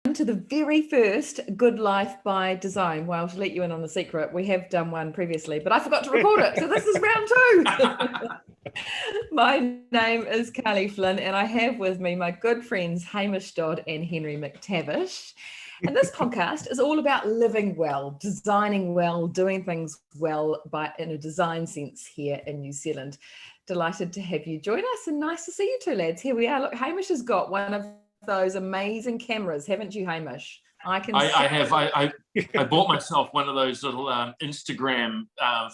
to the very first Good Life by Design. Well, to let you in on the secret, we have done one previously, but I forgot to record it. So this is round 2. My name is Carly Flynn, and I have with me my good friends Hamish Dodd and Henry McTavish. And this podcast is all about living well, designing well, doing things well in a design sense here in New Zealand. Delighted to have you join us, and nice to see you two lads. Here we are. Look, Hamish has got one of those amazing cameras, haven't you, Hamish? I have. I bought myself one of those little Instagram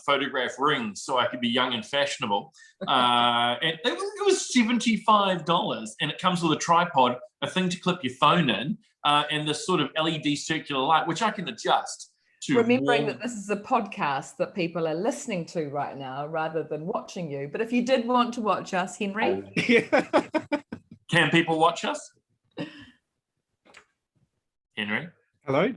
photograph rings so I could be young and fashionable. And it was $75, and it comes with a tripod, a thing to clip your phone in, and this sort of LED circular light, which I can adjust. Remembering that this is a podcast that people are listening to right now rather than watching you. But if you did want to watch us, Henry. Can people watch us? Henry? Hello?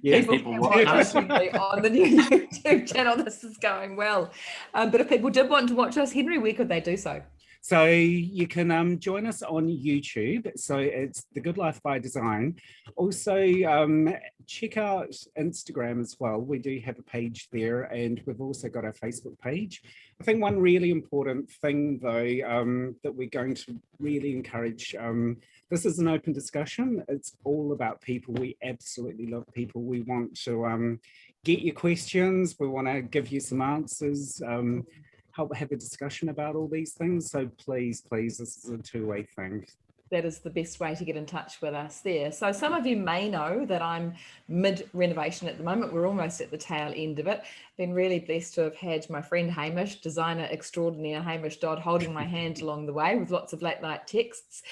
Yeah, people watch us on the new YouTube channel. This is going well. But if people did want to watch us, Henry, where could they do so? So you can join us on YouTube. So it's The Good Life by Design. Also, check out Instagram as well. We do have a page there, and we've also got our Facebook page. I think one really important thing, though, that we're going to really encourage, this is an open discussion. It's all about people. We absolutely love people. We want to get your questions. We want to give you some answers. Help have a discussion about all these things. So please, this is a two-way thing. That is the best way to get in touch with us there. So some of you may know that I'm mid-renovation at the moment. We're almost at the tail end of it. Been really blessed to have had my friend Hamish, designer extraordinaire Hamish Dodd, holding my hand along the way with lots of late night texts.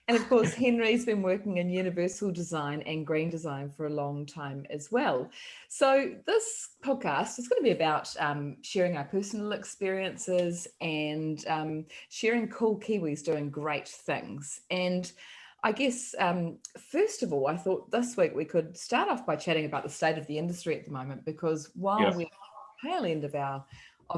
And of course, Henry's been working in universal design and green design for a long time as well. So this podcast is going to be about sharing our personal experiences and sharing cool Kiwis doing great things. And I guess, first of all, I thought this week we could start off by chatting about the state of the industry at the moment, because while we're at the tail end of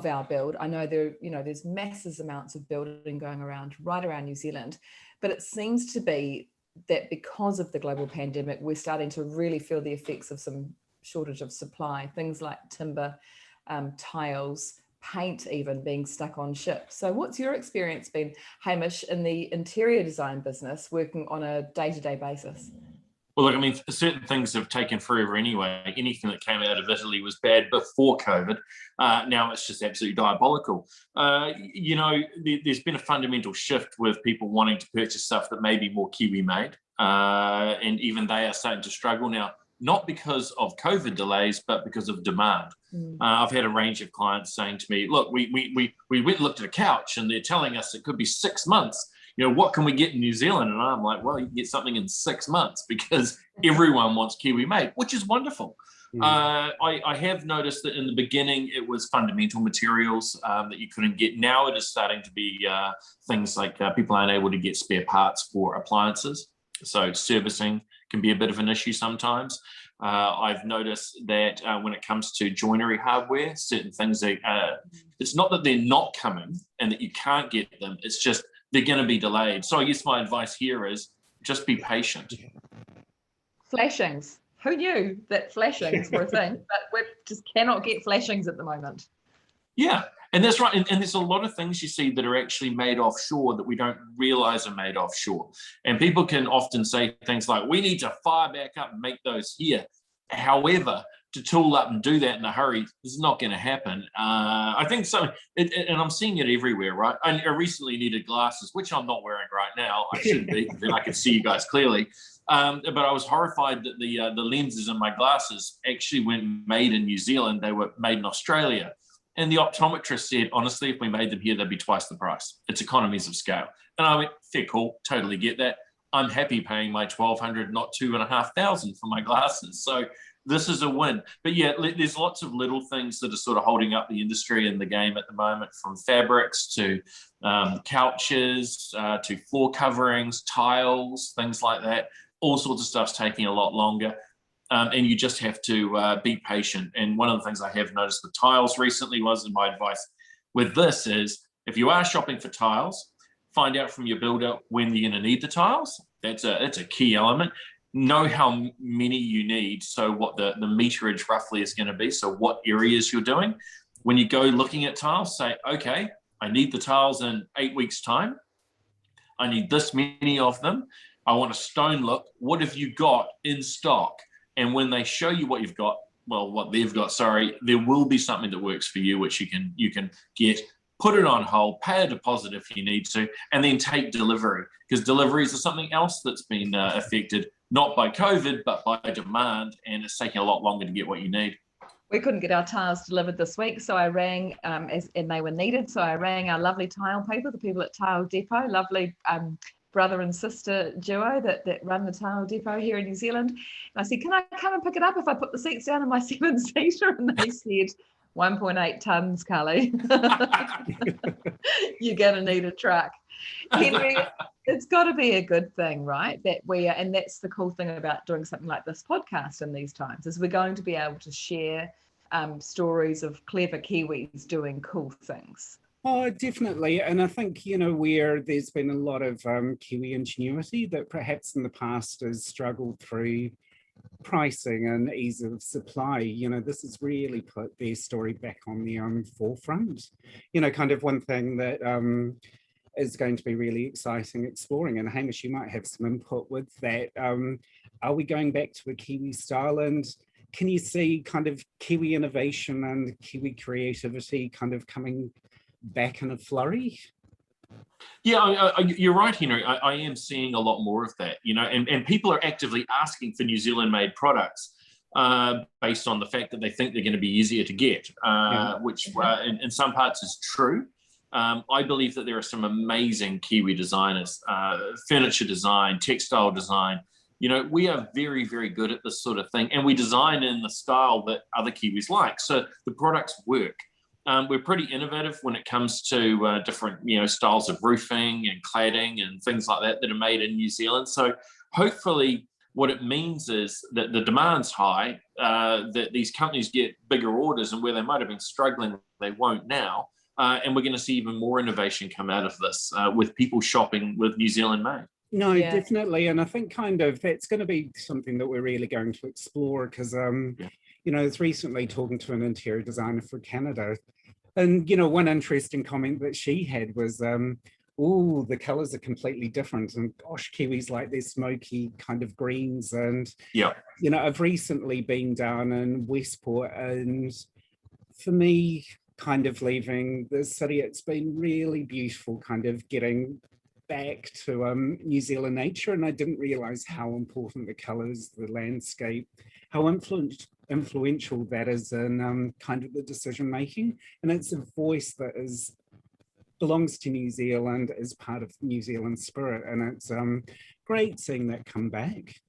our build, I know there's massive amounts of building going around right around New Zealand. But it seems to be that because of the global pandemic, we're starting to really feel the effects of some shortage of supply, things like timber, tiles, paint even being stuck on ships. So what's your experience been, Hamish, in the interior design business, working on a day-to-day basis? Well, look, I mean, certain things have taken forever anyway. Anything that came out of Italy was bad before COVID. Now it's just absolutely diabolical. There's been a fundamental shift with people wanting to purchase stuff that may be more Kiwi made. And even they are starting to struggle now, not because of COVID delays, but because of demand. I've had a range of clients saying to me, look, we went and looked at a couch and they're telling us it could be 6 months. What can we get in New Zealand? And I'm like, well, you can get something in 6 months because everyone wants Kiwi made, which is wonderful. I have noticed that in the beginning, it was fundamental materials that you couldn't get. Now it is starting to be things like people aren't able to get spare parts for appliances. So servicing can be a bit of an issue sometimes. I've noticed that when it comes to joinery hardware, certain things, it's not that they're not coming and that you can't get them. It's just they're going to be delayed. So I guess my advice here is just be patient. Flashings. Who knew that flashings were a thing? But we just cannot get flashings at the moment. Yeah, and that's right. And there's a lot of things you see that are actually made offshore that we don't realize are made offshore. And people can often say things like, we need to fire back up and make those here. However, to tool up and do that in a hurry, this is not going to happen. I think so, and I'm seeing it everywhere, right? I recently needed glasses, which I'm not wearing right now. I should be, then I can see you guys clearly. But I was horrified that the lenses in my glasses actually weren't made in New Zealand. They were made in Australia. And the optometrist said, honestly, if we made them here, they'd be twice the price. It's economies of scale. And I went, fair call, totally get that. I'm happy paying my $1,200, not $2,500 for my glasses. So this is a win. But yeah, there's lots of little things that are sort of holding up the industry and the game at the moment, from fabrics to couches, to floor coverings, tiles, things like that. All sorts of stuff's taking a lot longer. And you just have to be patient. And one of the things I have noticed with tiles recently was, and my advice with this is, if you are shopping for tiles, find out from your builder when you're going to need the tiles. That's a key element. know how many you need, so what the meterage roughly is going to be, so what areas you're doing. When you go looking at tiles, say, okay, I need the tiles in 8 weeks' time. I need this many of them. I want a stone look. What have you got in stock? And when they show you what you've got, well, what they've got, sorry, there will be something that works for you, which you can get, put it on hold, pay a deposit if you need to, and then take delivery, because deliveries are something else that's been affected, not by COVID, but by demand, and it's taking a lot longer to get what you need. We couldn't get our tiles delivered this week, so I rang, and they were needed, so I rang our lovely tile people, the people at Tile Depot, lovely brother and sister duo that run the Tile Depot here in New Zealand. And I said, can I come and pick it up if I put the seats down in my 7-seater? And they said, 1.8 tons, Carly. You're going to need a truck. Henry, it's got to be a good thing, right? That we are, and that's the cool thing about doing something like this podcast in these times, is we're going to be able to share stories of clever Kiwis doing cool things. Oh, definitely. And I think, where there's been a lot of Kiwi ingenuity that perhaps in the past has struggled through pricing and ease of supply, this has really put their story back on the forefront. Kind of one thing that is going to be really exciting exploring, and Hamish, you might have some input with that. Are we going back to a Kiwi style, and can you see kind of Kiwi innovation and Kiwi creativity kind of coming back in a flurry? Yeah, you're right, Henry. I am seeing a lot more of that, and people are actively asking for New Zealand-made products based on the fact that they think they're going to be easier to get, which in some parts is true. I believe that there are some amazing Kiwi designers, furniture design, textile design. We are very, very good at this sort of thing, and we design in the style that other Kiwis like. So the products work. We're pretty innovative when it comes to different, styles of roofing and cladding and things like that are made in New Zealand. So hopefully what it means is that the demand's high, that these companies get bigger orders, and where they might have been struggling, they won't now. And we're going to see even more innovation come out of this with people shopping with New Zealand made. No, definitely. And I think kind of that's going to be something that we're really going to explore, because, I was recently talking to an interior designer for Canada. And, one interesting comment that she had was, the colours are completely different. And gosh, Kiwis like their smoky kind of greens. And, I've recently been down in Westport, and for me, kind of leaving the city, it's been really beautiful kind of getting back to New Zealand nature, and I didn't realise how important the colours, the landscape, how influential that is in kind of the decision making. And it's a voice that belongs to New Zealand, is part of New Zealand spirit, and it's great seeing that come back.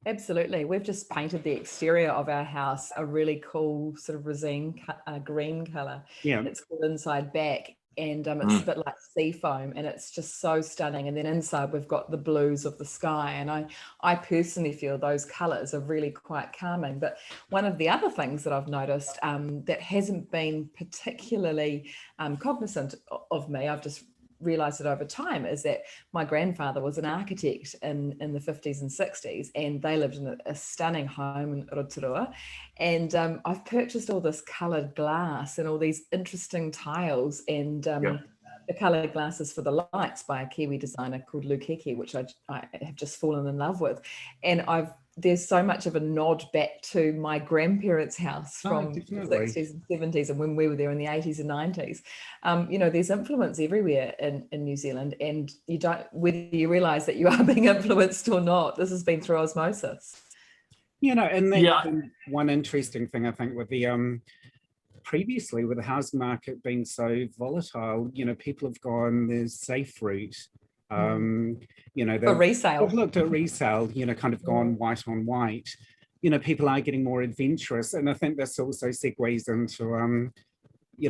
Absolutely. We've just painted the exterior of our house a really cool sort of resin green colour. It's called Inside Back, and it's a bit like sea foam, and it's just so stunning. And then inside we've got the blues of the sky, and I personally feel those colours are really quite calming. But one of the other things that I've noticed that hasn't been particularly cognizant of me, I've just realised it over time, is that my grandfather was an architect in the 50s and 60s, and they lived in a stunning home in Rotorua. And I've purchased all this coloured glass and all these interesting tiles, and the coloured glasses for the lights by a Kiwi designer called Lukeke, which I have just fallen in love with. And there's so much of a nod back to my grandparents' house from the 60s and 70s, and when we were there in the 80s and 90s. There's influence everywhere in New Zealand, and you don't, whether you realise that you are being influenced or not, this has been through osmosis. And that's one interesting thing, I think, with the previously with the housing market being so volatile, people have gone the safe route. They've looked at resale, kind of gone white on white. People are getting more adventurous. And I think this also segues into,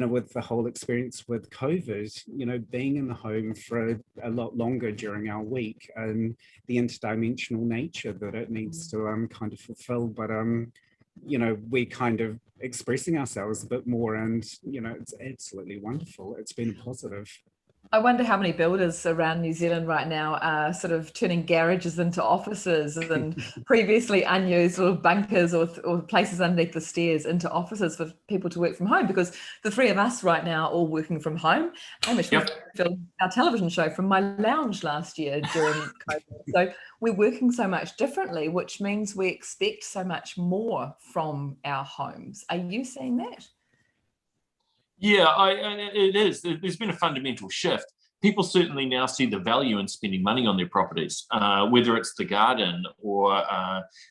with the whole experience with COVID, being in the home for a lot longer during our week, and the interdimensional nature that it needs to kind of fulfill. But, we're kind of expressing ourselves a bit more, and, it's absolutely wonderful. It's been positive. I wonder how many builders around New Zealand right now are sort of turning garages into offices, and previously unused little bunkers or places underneath the stairs into offices for people to work from home, because the three of us right now are all working from home. Hamish, we filmed our television show from my lounge last year during COVID. So we're working so much differently, which means we expect so much more from our homes. Are you seeing that? Yeah, it is. There's been a fundamental shift. People certainly now see the value in spending money on their properties, whether it's the garden or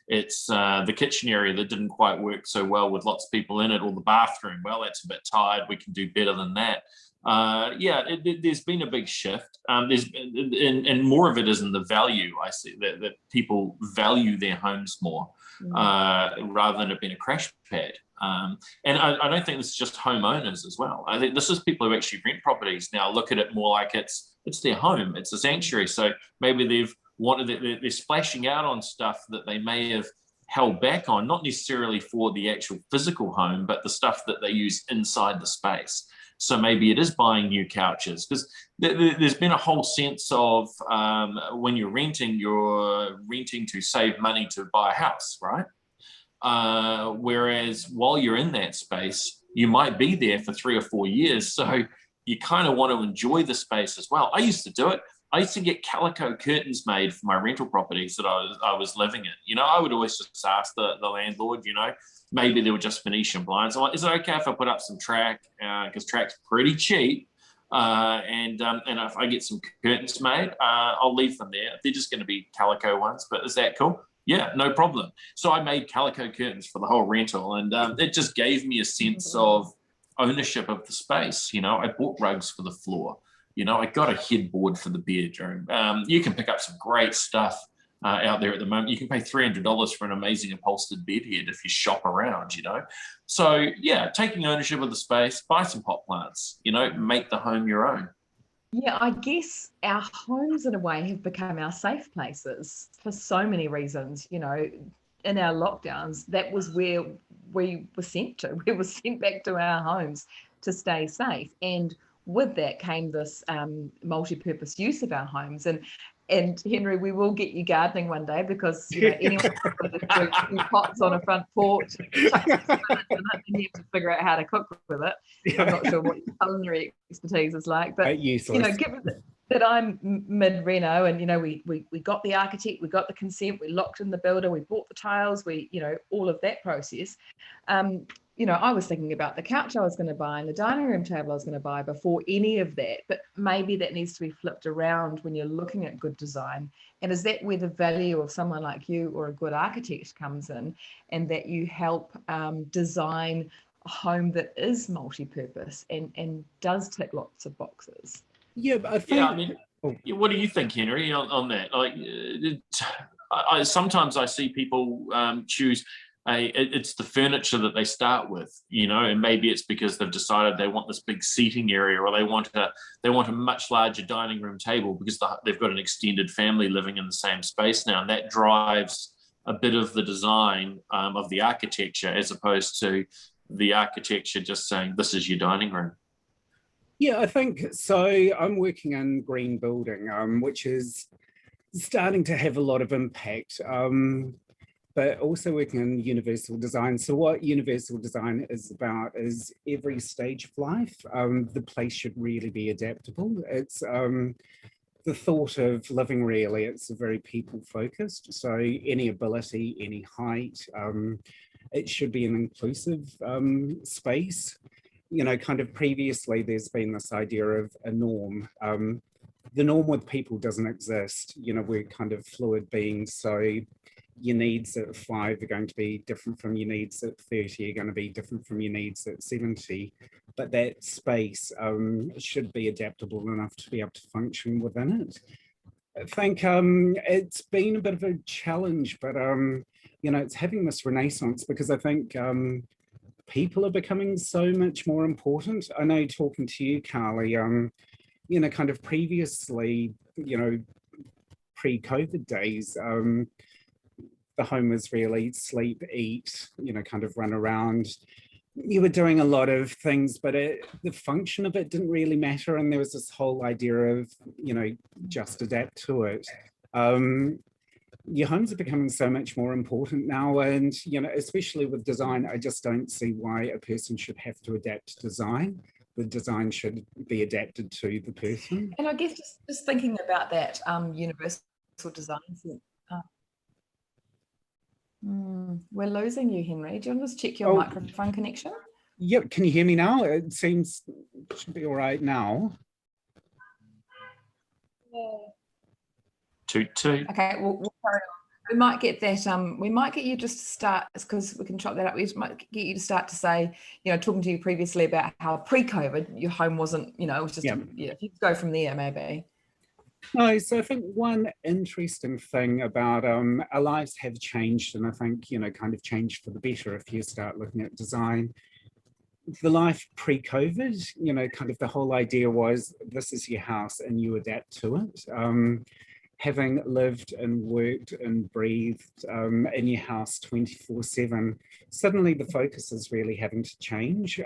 it's the kitchen area that didn't quite work so well with lots of people in it, or the bathroom. Well, that's a bit tired. We can do better than that. There's been a big shift. And more of it is in the value. I see that people value their homes more rather than it being a crash pad. And I don't think this is just homeowners as well. I think this is people who actually rent properties now look at it more like it's their home, it's a sanctuary. So maybe they're splashing out on stuff that they may have held back on, not necessarily for the actual physical home, but the stuff that they use inside the space. So maybe it is buying new couches, because there's been a whole sense of when you're renting to save money to buy a house, right? Whereas while you're in that space, you might be there for 3 or 4 years. So you kind of want to enjoy the space as well. I used to do it. I used to get calico curtains made for my rental properties that I was living in. I would always just ask the landlord, maybe they were just Venetian blinds. I'm like, is it okay if I put up some track? Because track's pretty cheap. And if I get some curtains made, I'll leave them there. They're just going to be calico ones, but is that cool? Yeah, no problem. So I made calico curtains for the whole rental, and it just gave me a sense of ownership of the space. I bought rugs for the floor. I got a headboard for the bedroom. You can pick up some great stuff out there at the moment. You can pay $300 for an amazing upholstered bed head if you shop around, So yeah, taking ownership of the space, buy some pot plants, make the home your own. Yeah, I guess our homes in a way have become our safe places for so many reasons. In our lockdowns, that was where we were sent to. We were sent back to our homes to stay safe. And with that came this multi-purpose use of our homes. And Henry, we will get you gardening one day, because anyone with a few pots on a front porch, you have to figure out how to cook with it. I'm not sure what your culinary expertise is like, but given that I'm mid-reno, and we got the architect, we got the consent, we locked in the builder, we bought the tiles, we all of that process. I was thinking about the couch I was going to buy and the dining room table I was going to buy before any of that. But maybe that needs to be flipped around when you're looking at good design. And is that where the value of someone like you or a good architect comes in, and that you help design a home that is multi-purpose and does tick lots of boxes? Yeah, but I think... what do you think, Henry, on that? Like, sometimes I see people choose... it's the furniture that they start with, and maybe it's because they've decided they want this big seating area, or they want a much larger dining room table because they've got an extended family living in the same space now, and that drives a bit of the design of the architecture, as opposed to the architecture just saying this is your dining room. Yeah, I think so. I'm working in green building, which is starting to have a lot of impact. But also working in universal design. So what universal design is about is every stage of life, the place should really be adaptable. It's the thought of living really, it's very people focused. So any ability, any height, it should be an inclusive space. Kind of previously there's been this idea of a norm. The norm with people doesn't exist. We're kind of fluid beings. So your needs at 5 are going to be different from your needs at 30, are going to be different from your needs at 70. But that space should be adaptable enough to be able to function within it. I think it's been a bit of a challenge, but it's having this renaissance, because I think people are becoming so much more important. I know, talking to you, Carly, kind of previously, pre-COVID days, the home was really sleep, eat, kind of run around. you were doing a lot of things, but the function of it didn't really matter. And there was this whole idea of, just adapt to it. Your homes are becoming so much more important now. And, especially with design, I just don't see why a person should have to adapt design. The design should be adapted to the person. And I guess just thinking about that universal design. We're losing you, Henry. Do you want to just check your microphone connection? Yep. Can you hear me now? It seems it should be all right now. Yeah. Toot. Okay, we'll carry on. We might get that. We might get you just to start, because we can chop that up. We might get you to start to say, talking to you previously about how pre-COVID your home wasn't, it was just, if you go from there, maybe. No, so I think one interesting thing about our lives have changed, and I think, kind of changed for the better if you start looking at design. The life pre-COVID, kind of the whole idea was this is your house and you adapt to it. Having lived and worked and breathed in your house 24/7, suddenly the focus is really having to change.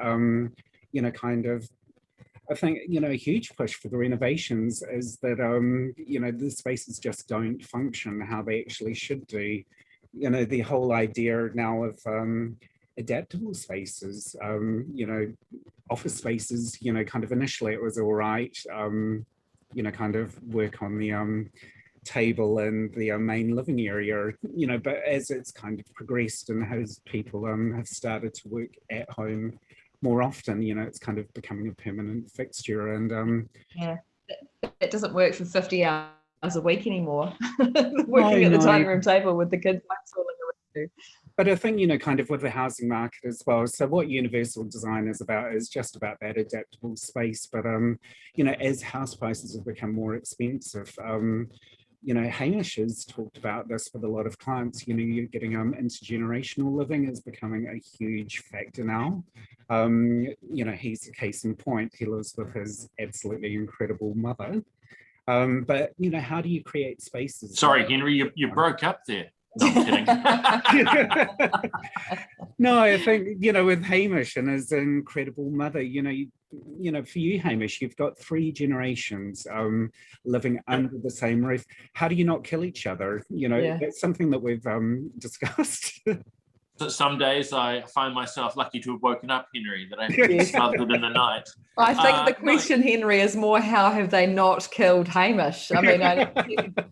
I think, a huge push for the renovations is that, the spaces just don't function how they actually should do. The whole idea now of adaptable spaces, office spaces, kind of initially it was all right, kind of work on the table and the main living area, but as it's kind of progressed and as people have started to work at home more often, it's kind of becoming a permanent fixture. And it doesn't work for 50 hours a week anymore. Working at the dining room table with the kids homeschooling around. But I think, kind of with the housing market as well. So what universal design is about is just about that adaptable space. But, as house prices have become more expensive, Hamish has talked about this with a lot of clients. You're getting intergenerational living is becoming a huge factor now. He's a case in point. He lives with his absolutely incredible mother. But how do you create spaces? Sorry, Henry, you broke up there. No, I'm kidding. No, I think, with Hamish and his incredible mother, for you, Hamish, you've got 3 generations living under the same roof. How do you not kill each other? That's something that we've discussed. So some days I find myself lucky to have woken up, Henry, that I haven't been smothered in the night. I think the question, Henry, is more how have they not killed Hamish? I mean,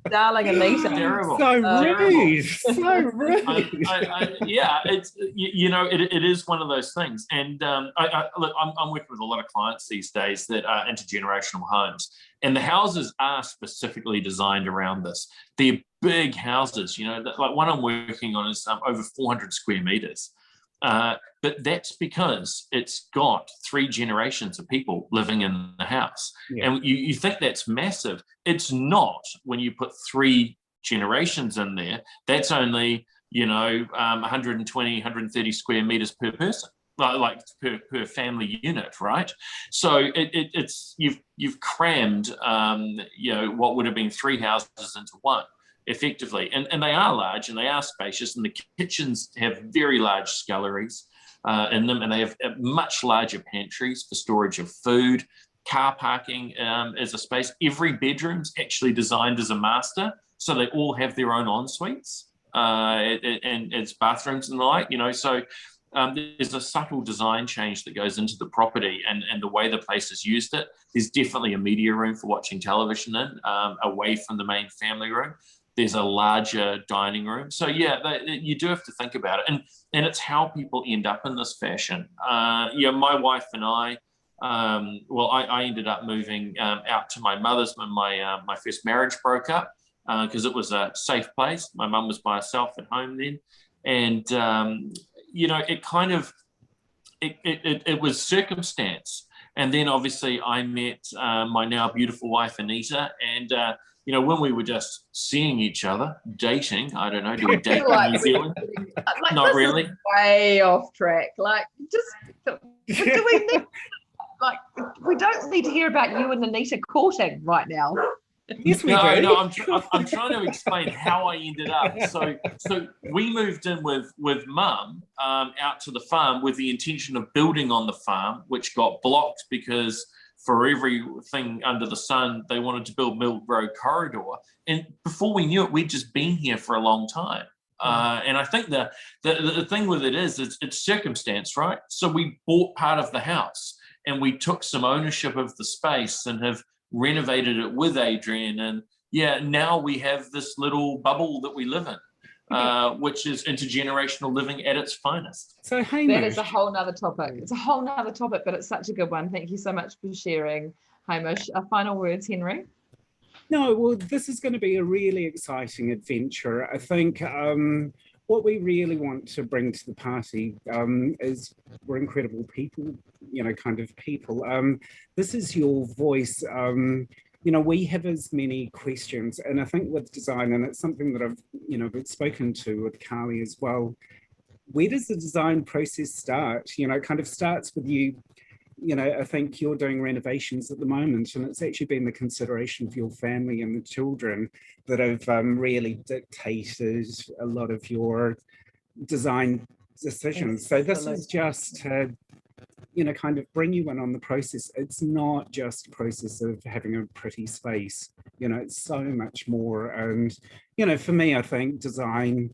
darling Anita. Terrible. So rude. So rude. It's it is one of those things. And look, I'm working with a lot of clients these days that are intergenerational homes, and the houses are specifically designed around this. They're big houses, like one I'm working on is over 400 square meters. But that's because it's got 3 generations of people living in the house. Yeah. And you think that's massive. It's not when you put 3 generations in there. That's only, 120, 130 square meters per person, like per family unit, right? So it's you've crammed, what would have been 3 houses into one, effectively. And they are large and they are spacious, and the kitchens have very large sculleries in them, and they have much larger pantries for storage of food. Car parking is a space. Every bedroom's actually designed as a master, so they all have their own en suites and it's bathrooms and the like, so there's a subtle design change that goes into the property and the way the place has used it. There's definitely a media room for watching television in, away from the main family room. There's a larger dining room. So you do have to think about it. And it's how people end up in this fashion. My wife and I ended up moving out to my mother's when my first marriage broke up, because it was a safe place. My mum was by herself at home then. And, it was circumstance. And then obviously I met my now beautiful wife, Anita, and, when we were just seeing each other, dating, I don't know, do we date in New Zealand? Not really. Way off track. Do we need, we don't need to hear about you and Anita courting right now. Yes, we No, do. no, I'm trying to explain how I ended up. So we moved in with Mum out to the farm with the intention of building on the farm, which got blocked because for everything under the sun, they wanted to build Mill Road Corridor. And before we knew it, we'd just been here for a long time. And I think the thing with it is it's circumstance, right? So we bought part of the house and we took some ownership of the space and have renovated it with Adrian. And yeah, now we have this little bubble that we live in, which is intergenerational living at its finest. So Hamish, that is a whole nother topic. It's a whole nother topic, but it's such a good one. Thank you so much for sharing, Hamish. Final words, Henry? no, well, this is going to be a really exciting adventure. I think what we really want to bring to the party is we're incredible people, kind of people. This is your voice. We have as many questions, and I think with design, and it's something that I've spoken to with Carly as well. Where does the design process start? It kind of starts with you. I think you're doing renovations at the moment, and it's actually been the consideration of your family and the children that have really dictated a lot of your design decisions. So this is just to, kind of bring you in on the process. It's not just a process of having a pretty space. It's so much more. And, for me, I think design,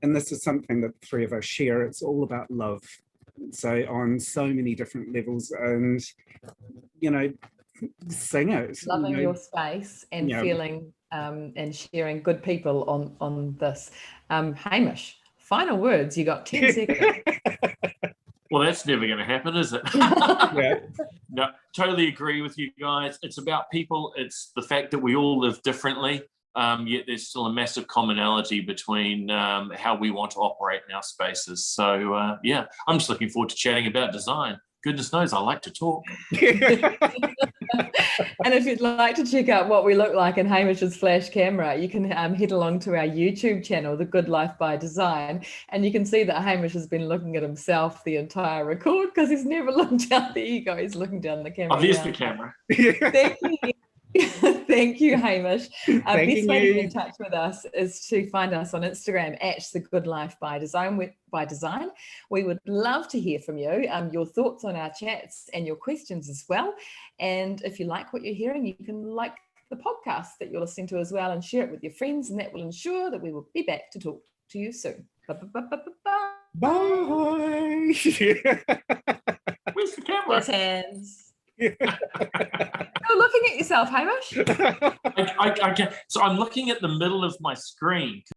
and this is something that the three of us share, it's all about love. So on so many different levels, and sing it. Loving your space and feeling and sharing good people on this. Hamish, final words. You got 10 seconds. Well, that's never going to happen, is it? Yeah. No, totally agree with you guys. It's about people. It's the fact that we all live differently. Yet there's still a massive commonality between how we want to operate in our spaces. So, I'm just looking forward to chatting about design. Goodness knows, I like to talk. And if you'd like to check out what we look like in Hamish's flash camera, you can head along to our YouTube channel, The Good Life by Design, and you can see that Hamish has been looking at himself the entire record because he's never looked down the ego, he's looking down the camera. Oh, there's the camera. Thank you. Thank you, Hamish. Best way to get in touch with us is to find us on Instagram at The Good Life by Design. We would love to hear from you, your thoughts on our chats and your questions as well. And if you like what you're hearing, you can like the podcast that you're listening to as well and share it with your friends, and that will ensure that we will be back to talk to you soon. Bye. Where's the camera? Yes, hands. You're looking at yourself, Hamish. So I'm looking at the middle of my screen.